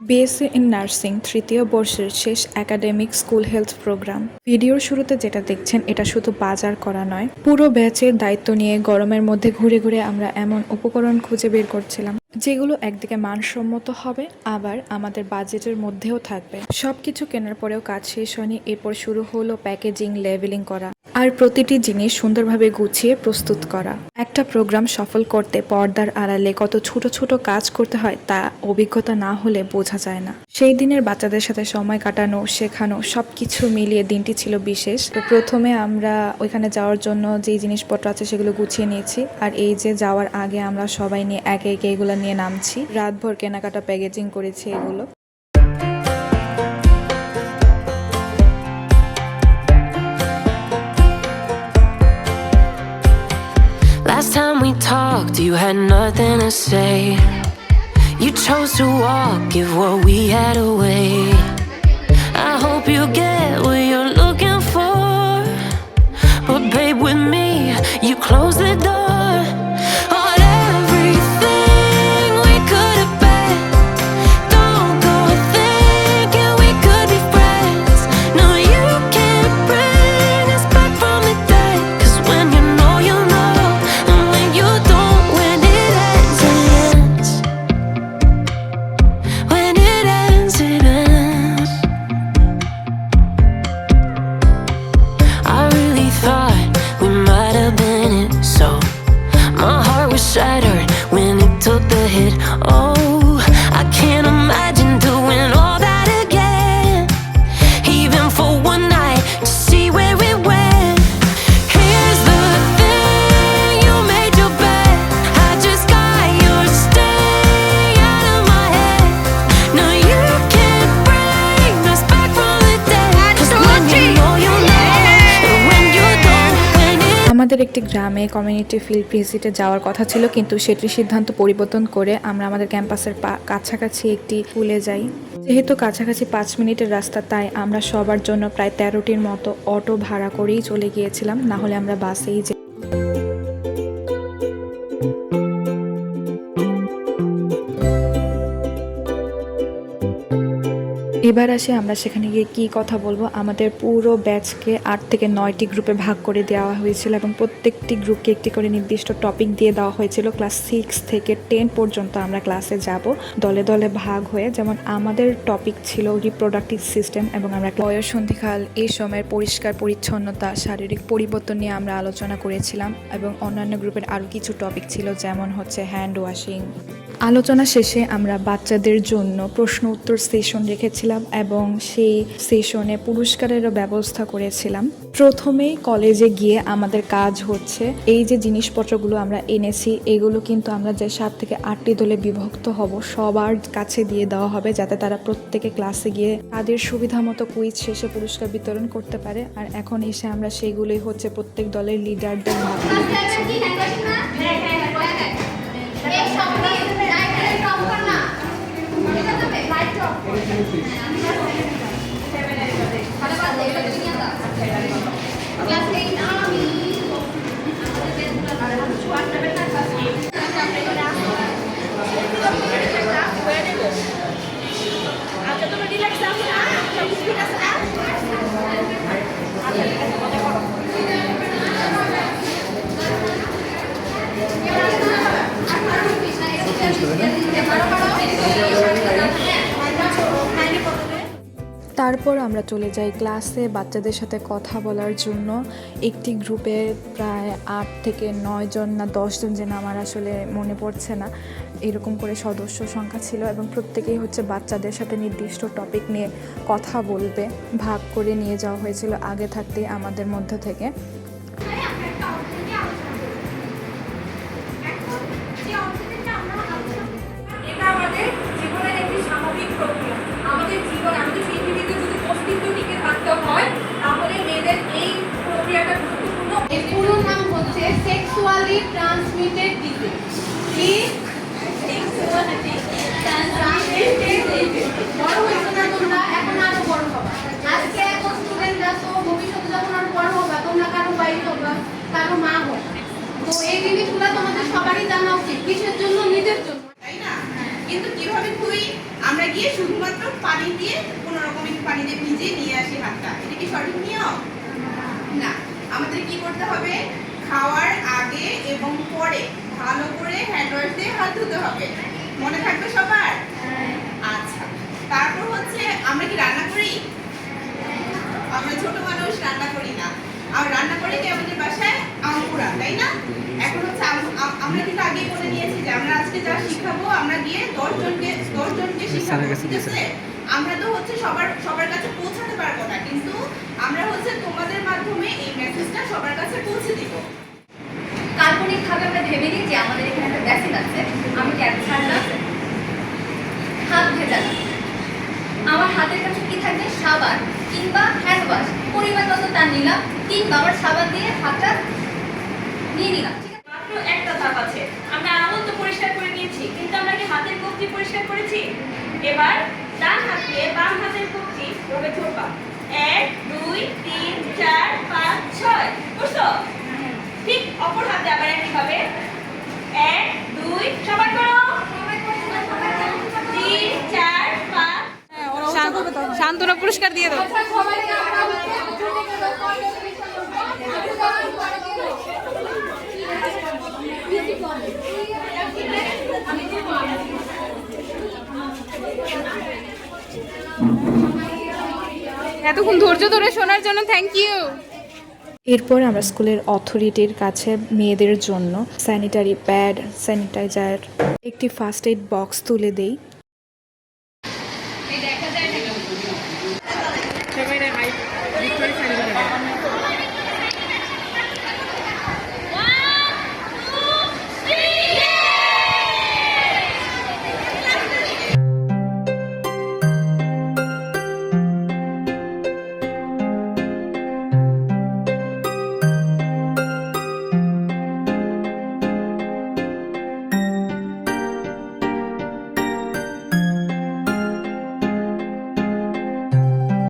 BSc in nursing তৃতীয় বর্ষের শেষ একাডেমিক স্কুল হেলথ প্রোগ্রাম। ভিডিওর শুরুতে যেটা দেখছেন এটা শুধু বাজার করা নয়, পুরো ব্যাচের দায়িত্ব নিয়ে গরমের মধ্যে ঘুরে ঘুরে আমরা এমন উপকরণ খুঁজে বের করছিলাম যেগুলো একদিকে মানসম্মত হবে, আবার আমাদের বাজেটের মধ্যেও থাকবে। সবকিছু কেনার পরেও কাজ শেষ হয়নি। এরপর শুরু হলো প্যাকেজিং, লেবেলিং করা আর প্রতিটি জিনিস সুন্দরভাবে গুছিয়ে প্রস্তুত করা। একটা প্রোগ্রাম সফল করতে পর্দার আড়ালে কত ছোট ছোট কাজ করতে হয় তা অভিজ্ঞতা না হলে বোঝা যায় না। সেই দিনের বাচ্চাদের সাথে সময় কাটানো, শেখানো সবকিছু মিলিয়ে দিনটি ছিল বিশেষ। তো প্রথমে আমরা ওইখানে যাওয়ার জন্য যেই জিনিসপত্র আছে সেগুলো গুছিয়ে নিয়েছি, আর এই যে যাওয়ার আগে আমরা সবাই নিয়ে একে একে এগুলো নিয়ে নামছি। রাতভর কেনাকাটা, প্যাকেজিং করেছি এগুলো। Last time we talked, you had nothing to say. You chose to walk, give what we had away. I hope you get what you're looking for, but babe, with me, you close the door on everything we could have been. Don't go thinking we could be friends. No, you can't bring us back from the dead, 'cause when you know, you know. When it ends, it ends. When it ends, it ends. I really thought we might have been it, so my heart was shattered when it took the hit. Oh, I can't imagine doing all that again, even for one night, to see where it went. Here's the thing, you made your bed, I just got your stay out of my head. No, you can't bring us back from the dead, 'cause when you know, you know. And when you don't, when it আমাদের একটি গ্রামে community field ভিজিটে যাওয়ার কথা ছিল, কিন্তু সেটির সিদ্ধান্ত পরিবর্তন করে আমরা আমাদের ক্যাম্পাসের কাছাকাছি একটি স্কুলে যাই। যেহেতু কাছাকাছি 5 মিনিটের রাস্তা, তাই আমরা সবার জন্য প্রায় 13টির মতো অটো ভাড়া করেই চলে গিয়েছিলাম, না হলে আমরা বাসেই যাই। এবার আসে আমরা সেখানে গিয়ে কি কথা বলবো। আমাদের পুরো ব্যাচকে 8 থেকে 9টি গ্রুপে ভাগ করে দেওয়া হয়েছিল এবং প্রত্যেকটি গ্রুপকে একটি করে নির্দিষ্ট টপিক দিয়ে দেওয়া হয়েছিল। ক্লাস 6 থেকে 10 পর্যন্ত আমরা ক্লাসে যাব দলে দলে ভাগ হয়ে। যেমন আমাদের টপিক ছিল রিপ্রোডাক্টিভ সিস্টেম, এবং আমরা বয়ঃসন্ধিকাল, এই সময়ের পরিষ্কার পরিচ্ছন্নতা, শারীরিক পরিবর্তন নিয়ে আমরা আলোচনা করেছিলাম, এবং অন্যান্য গ্রুপের আরও কিছু টপিক ছিল, যেমন হচ্ছে হ্যান্ড ওয়াশিং। আলোচনা শেষে আমরা বাচ্চাদের জন্য প্রশ্ন উত্তর সেশন রেখেছিলাম এবং সেই সেশনে পুরস্কারেরও ব্যবস্থা করেছিলাম। প্রথমেই কলেজে গিয়ে আমাদের কাজ হচ্ছে এই যে জিনিসপত্রগুলো আমরা এনেছি, এগুলো কিন্তু আমরা যে 7 থেকে 8টি দলে বিভক্ত হব সবার কাছে দিয়ে দেওয়া হবে, যাতে তারা প্রত্যেকে ক্লাসে গিয়ে তাদের সুবিধা মতো কুইজ শেষে পুরস্কার বিতরণ করতে পারে। আর এখন এসে আমরা সেইগুলোই হচ্ছে প্রত্যেক দলের লিডারদের ভাগ করে দিচ্ছি। তারপর আমরা চলে যাই ক্লাসে বাচ্চাদের সাথে কথা বলার জন্য। একটি গ্রুপে প্রায় 8 থেকে 9 জন না 10 জন, যেন আমার আসলে মনে পড়ছে না, এরকম করে সদস্য সংখ্যা ছিল, এবং প্রত্যেকেই হচ্ছে বাচ্চাদের সাথে নির্দিষ্ট টপিক নিয়ে কথা বলবে। ভাগ করে নিয়ে যাওয়া হয়েছিল আগে থাকতেই আমাদের মধ্য থেকে। পুরো নাম হচ্ছে সেক্সুয়ালি ট্রান্সমিটেড ডিজিজ। বড় হয়েছে না তোমরা, এখন আরো বড় হবে। আজকে এখন স্টুডেন্টরা, তো ভবিষ্যতে যখন আরো বড় হবে তোমরা কারো বাইরে হবে, কারো মা হবে। তো এই জিনিসগুলো তোমাদের সবারই জানা উচিত। কিসের জন্য? নিজের জন্য, তাই না? কিন্তু কিভাবে তুই আমরা গিয়ে শুধুমাত্র হবে, মনে থাকবে সবার? আচ্ছা, তারপর হচ্ছে আমরা কি রান্না করি? আমরা ছোট মানুষ রান্না করি না, আমরা রান্না করে কি আমাদের বাসায় আম্মুরা, তাই না? এখন হচ্ছে আমরা কিন্তু আগেই বলে দিয়েছি যে আমরা আজকে যা শিখাবো আমরা গিয়ে 10 জনকে শিখাবো, ঠিক আছে? আমরা তো হচ্ছে সবার কাছে পৌঁছাতে পারবো না, কিন্তু আমরা হচ্ছে তোমাদের মাধ্যমে এই মেসেজটা সবার কাছে পৌঁছে দিব। কাল্পনিক ভাবে আমরা ভেবে নিই যে আমাদের এখানে একটা বেসিন আছে, আমি ট্যাপ ছাড়লাম, হাত ভেজালাম, আমার হাতের কাছে কি থাকবে? সাবান কিংবা হ্যান্ড ওয়াশ, পরিমাণ মতো তা নিলাম, কিংবা আমার সাবান দিয়ে হাতটা নিয়ে নিলাম। মাত্র একটা ধাপ আছে, আমরা আঙুল তো পরিষ্কার করে নিয়েছি, কিন্তু আমরা কি হাতের কবজি পরিষ্কার করেছি? এবার ডান হাত দিয়ে বাম হাতের কবজি এভাবে ধরবা, 1 2 3 4 5 6 বুঝছো? ঠিক অপর হাতে আবার একইভাবে 1 2 সবার করো, 3 4 5। শান্তনা পুরস্কার দিয়ে দাও। এতক্ষণ ধৈর্য ধরে শোনার জন্য থ্যাংক ইউ। এরপর আমরা স্কুলের অথরিটির কাছে মেয়েদের জন্য স্যানিটারি প্যাড, স্যানিটাইজার, একটি ফার্স্ট এইড বক্স তুলে দেই।